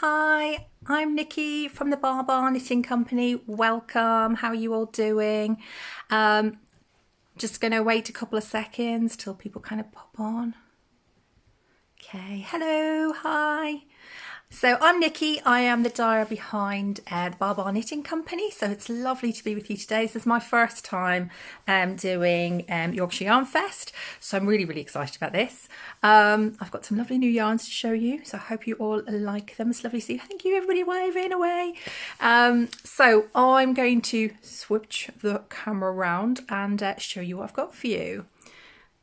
Hi, I'm Nikki from the Barbar Knitting Company. Welcome. How are you all doing? Just going to wait a couple of seconds till people kind of pop on. Okay, hello, hi. So I'm Nikki, I am the dyer behind the Barbar Knitting Company, so it's lovely to be with you today. This is my first time doing Yorkshire Yarn Fest, so I'm really excited about this. I've got some lovely new yarns to show you, so I hope you all like them. It's lovely to see you. Thank you, everybody waving away. So I'm going to switch the camera around and show you what I've got for you.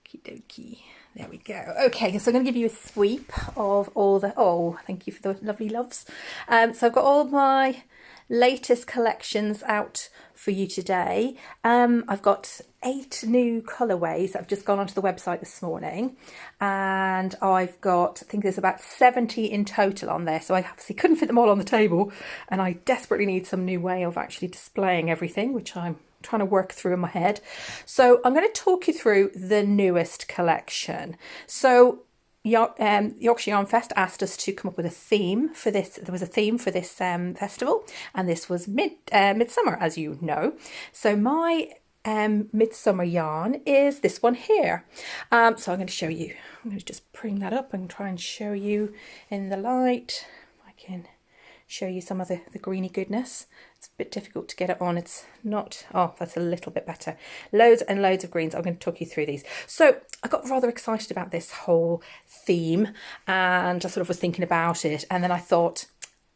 Okie dokie. There we go. Okay, so I'm going to give you a sweep of all the... Oh, thank you for the lovely loves. So I've got all my latest collections out for you today. I've got 8 new colourways that have just gone onto the website this morning. And I've got, I think there's about 70 in total on there. So I obviously couldn't fit them all on the table. And I desperately need some new way of actually displaying everything, which I'm trying to work through in my head. So I'm going to talk you through the newest collection. So Yorkshire Yarn Fest asked us to come up with a theme for this. There was a theme for this festival, and this was midsummer, as you know. So my midsummer yarn is this one here. So I'm going to show you. I'm going to just bring that up and try and show you in the light. I can show you some of the greeny goodness. It's a bit difficult to get it on. It's not, oh, that's a little bit better. Loads and loads of greens. I'm going to talk you through these. So I got rather excited about this whole theme and I sort of was thinking about it. And then I thought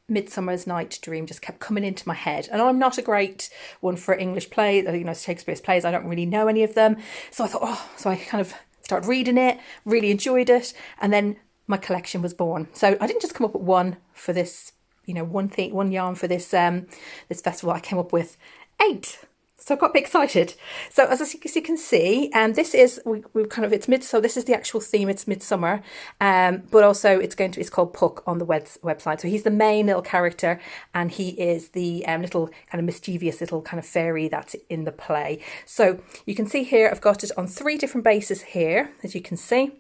Midsummer's Night Dream just kept coming into my head. And I'm not a great one for English plays, you know, Shakespeare's plays. I don't really know any of them. So I thought, oh, so I kind of started reading it, really enjoyed it. And then my collection was born. So I didn't just come up with one for this, you know, one yarn for this this festival. I came up with 8, so I got a bit excited. So as you can see, this is we kind of so this is the actual theme. It's midsummer, but also it's called Puck on the website. So he's the main little character, and he is the little kind of mischievous little kind of fairy that's in the play. So you can see here I've got it on 3 different bases here, as you can see.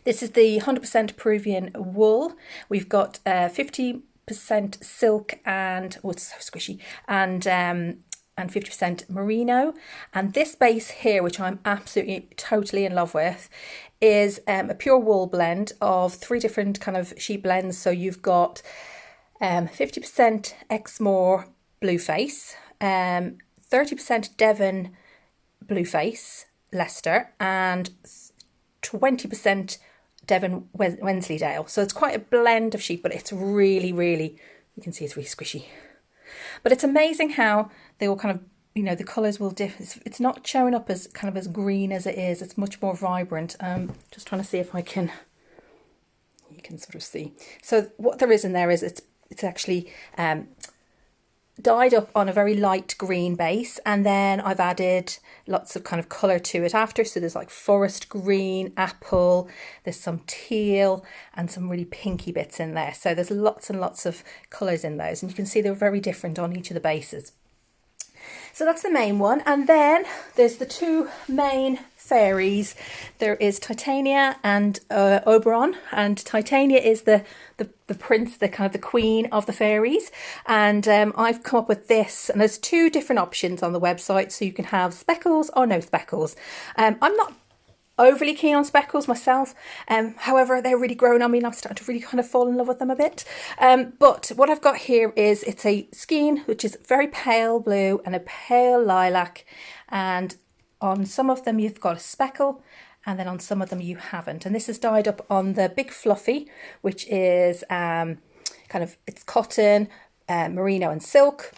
This is the 100% Peruvian wool. We've got 50% silk and, oh, it's so squishy, and 50% merino. And this base here, which I'm absolutely totally in love with, is a pure wool blend of 3 different kind of sheep blends. So you've got 50% Exmoor Blueface, 30% Devon Blueface Leicester, and 20% Devon Wensleydale. So it's quite a blend of sheep, but it's really, you can see it's really squishy. But it's amazing how they all kind of, you know, the colours will differ. It's not showing up as kind of as green as it is. It's much more vibrant. Just trying to see if you can sort of see. So what there is in there is it's actually dyed up on a very light green base, and then I've added lots of kind of colour to it after. So there's like forest green, apple, there's some teal and some really pinky bits in there. So there's lots and lots of colours in those, and you can see they're very different on each of the bases. So that's the main one, and then there's the 2 main fairies. There is Titania and Obrien, and Titania is the prince, the kind of the queen of the fairies. And I've come up with this, and there's 2 different options on the website, so you can have speckles or no speckles. I'm not overly keen on speckles myself, however they're really growing on me and I'm starting to really kind of fall in love with them a bit. But what I've got here is it's a skein which is very pale blue and a pale lilac, and on some of them you've got a speckle, and then on some of them you haven't. And this is dyed up on the Big Fluffy, which is kind of, it's cotton, merino and silk.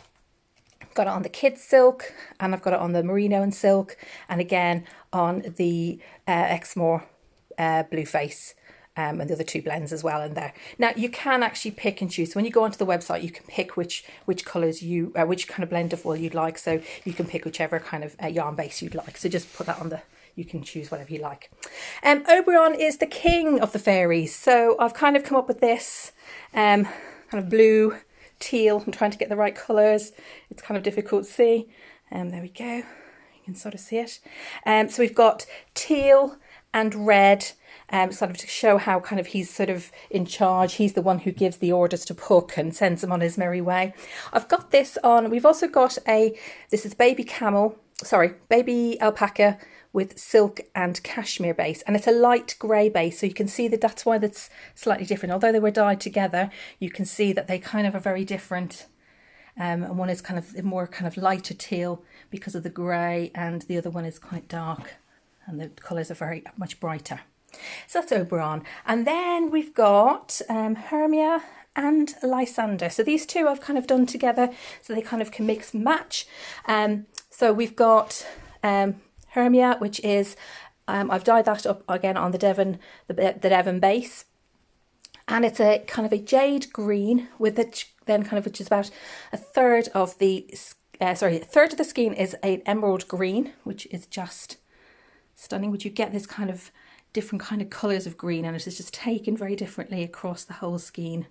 I've got it on the kids silk, and I've got it on the merino and silk, and again on the Exmoor Blueface, and the other 2 blends as well in there. Now you can actually pick and choose. So when you go onto the website, you can pick which colours you, which kind of blend of wool you'd like. So you can pick whichever kind of yarn base you'd like. So just put that on the, you can choose whatever you like. Obrien is the king of the fairies. So I've kind of come up with this kind of blue, teal. I'm trying to get the right colours. It's kind of difficult to see. There we go. You can sort of see it. So we've got teal and red, sort of to show how kind of he's sort of in charge. He's the one who gives the orders to Puck and sends him on his merry way. I've got this on, we've also got this is baby alpaca with silk and cashmere base, and it's a light grey base, so you can see that that's why that's slightly different. Although they were dyed together, you can see that they kind of are very different. And one is kind of more kind of lighter teal because of the grey, and the other one is quite dark, and the colours are very much brighter. So that's Obrien. And then we've got Hermia and Lysander. So these two I've kind of done together so they kind of can mix and match. So we've got Hermia, which is, I've dyed that up again on the Devon base. And it's a kind of a jade green with it then kind of, which is about a third of the skein is an emerald green, which is just stunning. Which you get this kind of different kind of colours of green, and it is just taken very differently across the whole skein.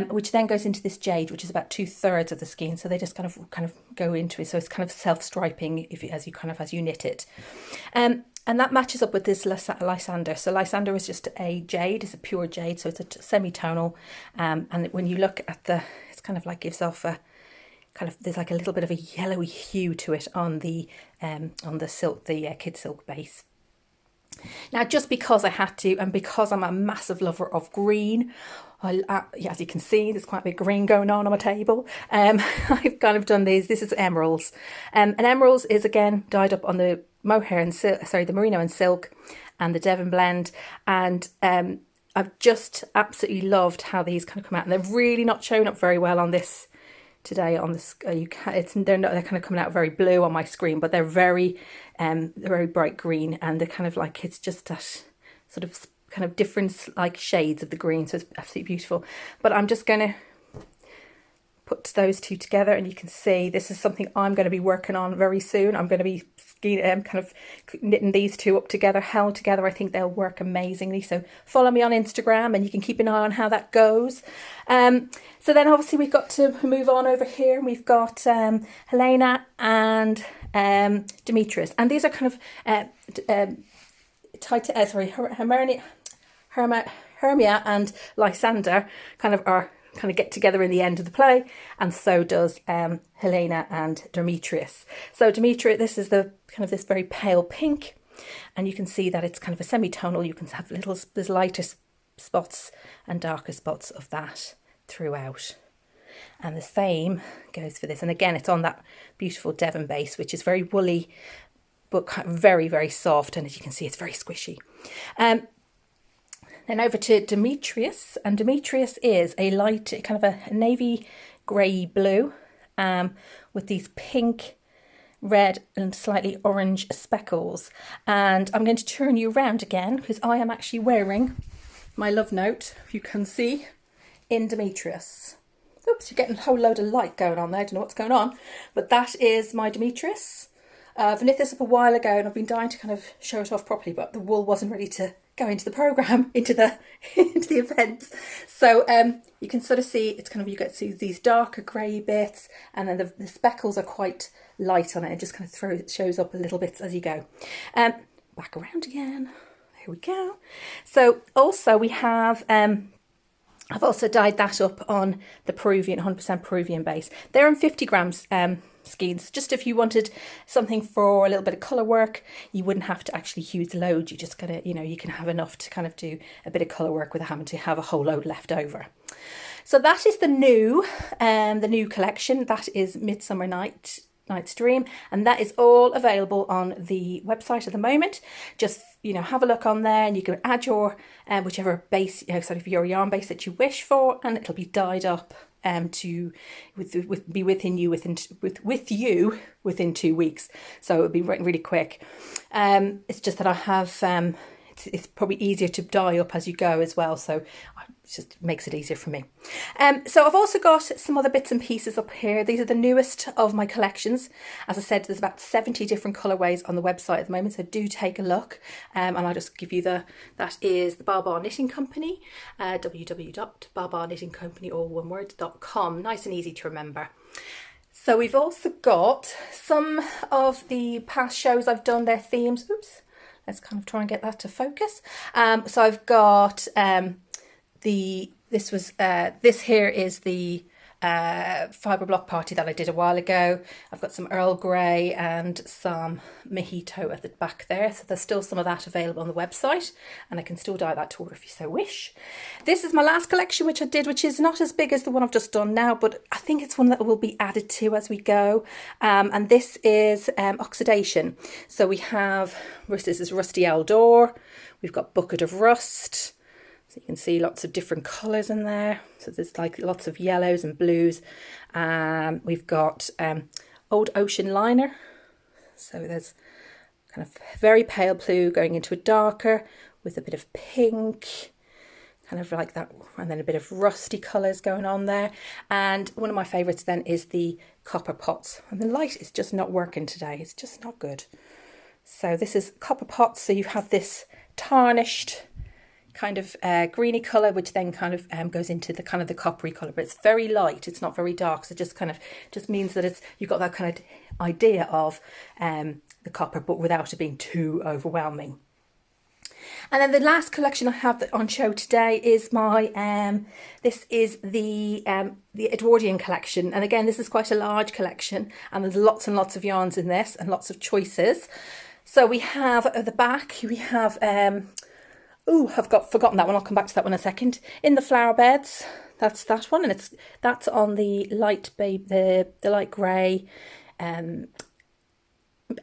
Which then goes into this jade, which is about 2/3 of the skein. So they just kind of go into it. So it's kind of self-striping as you knit it. And that matches up with this Lysander. So Lysander is just a jade, it's a pure jade, so it's a semi-tonal. And when you look at it's kind of like gives off a kind of, there's like a little bit of a yellowy hue to it on the silk, the kid silk base. Now, just because I had to, and because I'm a massive lover of green, as you can see, there's quite a bit of green going on my table. I've kind of done these. This is emeralds. And emeralds is again dyed up on the mohair and the merino and silk and the Devon blend. And I've just absolutely loved how these kind of come out. And they're really not showing up very well on this today on this. They're kind of coming out very blue on my screen, but they're very bright green, and they're kind of like, it's just that sort of kind of different like shades of the green, so it's absolutely beautiful. But I'm just going to put those two together, and you can see this is something I'm going to be working on very soon. I'm going to be kind of knitting these two up together, held together. I think they'll work amazingly. So follow me on Instagram and you can keep an eye on how that goes. So then obviously we've got to move on over here. We've got Helena and Demetrius, and these are kind of Hermia and Lysander kind of get together in the end of the play, and so does Helena and Demetrius. So Demetrius, this is the kind of this very pale pink, and you can see that it's kind of a semi-tonal. You can have there's lighter spots and darker spots of that throughout. And the same goes for this. And again, it's on that beautiful Devon base, which is very woolly, but very, very soft. And as you can see, it's very squishy. Then over to Demetrius, and Demetrius is a light, kind of a navy grey blue, with these pink, red and slightly orange speckles. And I'm going to turn you around again because I am actually wearing my love note, if you can see, in Demetrius. Oops, you're getting a whole load of light going on there. I don't know what's going on, but that is my Demetrius. I've knit this up a while ago and I've been dying to kind of show it off properly, but the wool wasn't ready to go into the programme, into the events. So you can sort of see, it's kind of, you get to see these darker grey bits, and then the speckles are quite light on it. It just kind of shows up a little bit as you go. Back around again. There we go. So also we have, I've also dyed that up on the Peruvian, 100% Peruvian base. They're in 50 grams skeins. Just if you wanted something for a little bit of colour work, you wouldn't have to actually use loads. You just gotta, you can have enough to kind of do a bit of colour work without having to have a whole load left over. So that is the new collection. That is Midsummer Night's Dream, and that is all available on the website at the moment. Just have a look on there, and you can add your whichever base, sort of your yarn base that you wish for, and it'll be dyed up be with you within 2 weeks. So it'll be really quick. It's just that I have it's probably easier to dye up as you go as well, so it just makes it easier for me. So I've also got some other bits and pieces up here. These are the newest of my collections. As I said, there's about 70 different colourways on the website at the moment, so do take a look. And I'll just give you that is the Barbar Knitting Company, www.barbarknittingcompany, all one word.com. Nice and easy to remember. So we've also got some of the past shows I've done, their themes. Oops. Let's kind of try and get that to focus. So I've got this here is the fibre block party that I did a while ago. I've got some Earl Grey and some mojito at the back there, so there's still some of that available on the website, and I can still dye that to order if you so wish. This is my last collection which I did, which is not as big as the one I've just done now, but I think it's one that will be added to as we go, and this is oxidation. So we have, this is Rusty Eldor, we've got Bucket of Rust. So you can see lots of different colours in there. So there's like lots of yellows and blues. We've got Old Ocean Liner. So there's kind of very pale blue going into a darker with a bit of pink, kind of like that, and then a bit of rusty colours going on there. And one of my favourites then is the Copper Pots. And the light is just not working today. It's just not good. So this is Copper Pots. So you have this tarnished kind of greeny colour, which then kind of goes into the kind of the coppery colour, but it's very light, it's not very dark, so it just kind of just means that it's, you've got that kind of idea of the copper, but without it being too overwhelming. And then the last collection I have on show today is my this is the Edwardian collection, and again this is quite a large collection, and there's lots and lots of yarns in this and lots of choices. So we have at the back, we have I've forgotten that one. I'll come back to that one in a second. In the Flower Beds, that's that one, and that's on the light the light grey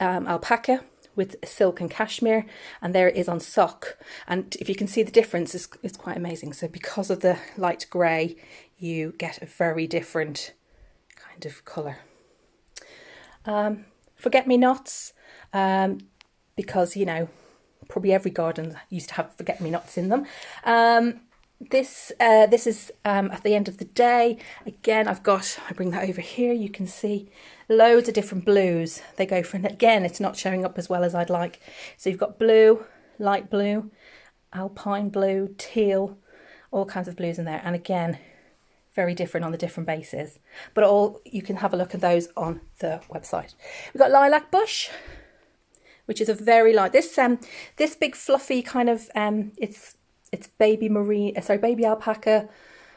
alpaca with silk and cashmere, and there it is on sock. And if you can see the difference, it's quite amazing. So because of the light grey, you get a very different kind of colour. Forget-me-nots, because you know, probably every garden used to have forget-me-nots in them. This is at the end of the day. Again, I bring that over here. You can see loads of different blues. They go for, and again, it's not showing up as well as I'd like. So you've got blue, light blue, alpine blue, teal, all kinds of blues in there. And again, very different on the different bases. But all, you can have a look at those on the website. We've got Lilac Bush, which is a very light, this big fluffy kind of, it's baby alpaca,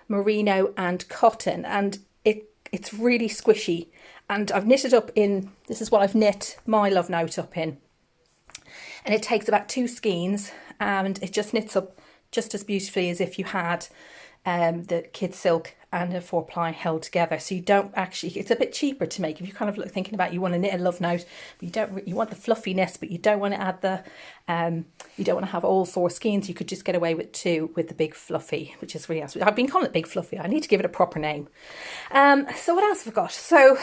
merino and cotton, and it's really squishy. And I've knit it up in, this is what I've knit my love note up in. And it takes about 2 skeins, and it just knits up just as beautifully as if you had the kid silk and a 4-ply held together. So you don't actually, it's a bit cheaper to make if you're kind of thinking about, you want to knit a love note, but you want the fluffiness, but you don't want to add the you don't want to have all 4 skeins. You could just get away with 2 with the big fluffy, which is really nice. I've been calling it big fluffy. I need to give it a proper name. So what else have I got? So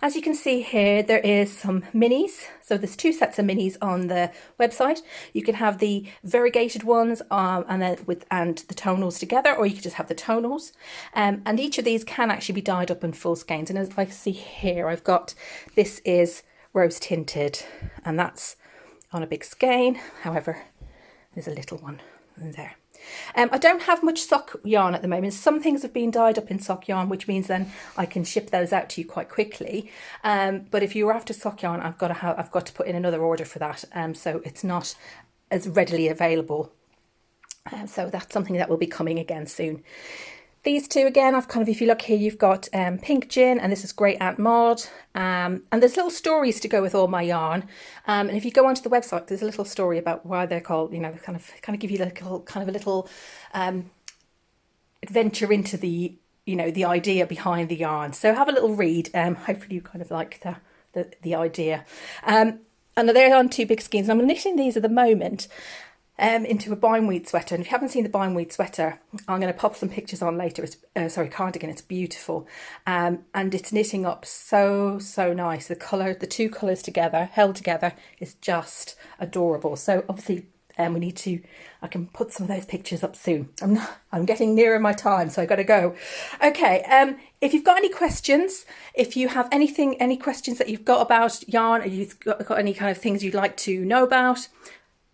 as you can see here, there is some minis. So there's 2 sets of minis on the website. You can have the variegated ones and the tonals together, or you could just have the tonals. And each of these can actually be dyed up in full skeins. And as I can see here, I've got, this is rose tinted, and that's on a big skein. However, there's a little one in there. I don't have much sock yarn at the moment. Some things have been dyed up in sock yarn, which means then I can ship those out to you quite quickly. But if you were after sock yarn, I've got to put in another order for that. So it's not as readily available. So that's something that will be coming again soon. These 2 again, I've kind of, if you look here, you've got Pink Gin, and this is Great Aunt Maud. And there's little stories to go with all my yarn. And if you go onto the website, there's a little story about why they're called, you know, kind of give you a little adventure into the, you know, the idea behind the yarn. So have a little read. Hopefully you kind of like the idea. And they're on 2 big skeins. And I'm knitting these at the moment into a bindweed sweater, and if you haven't seen the bindweed sweater, I'm going to pop some pictures on later. It's cardigan. It's beautiful, and it's knitting up so nice. The colour, the 2 colours together, held together, is just adorable. So obviously, we need to. I can put some of those pictures up soon. I'm getting nearer my time, so I've got to go. Okay. If you've got any questions, if you have any questions that you've got about yarn, or you've got any kind of things you'd like to know about,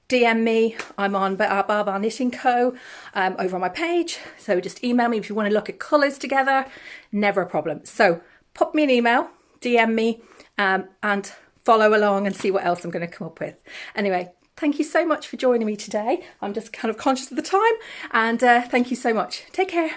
DM me. I'm on Bar Knitting Co. Over on my page. So just email me if you want to look at colours together. Never a problem. So pop me an email, DM me, and follow along and see what else I'm going to come up with. Anyway, thank you so much for joining me today. I'm just kind of conscious of the time, and thank you so much. Take care.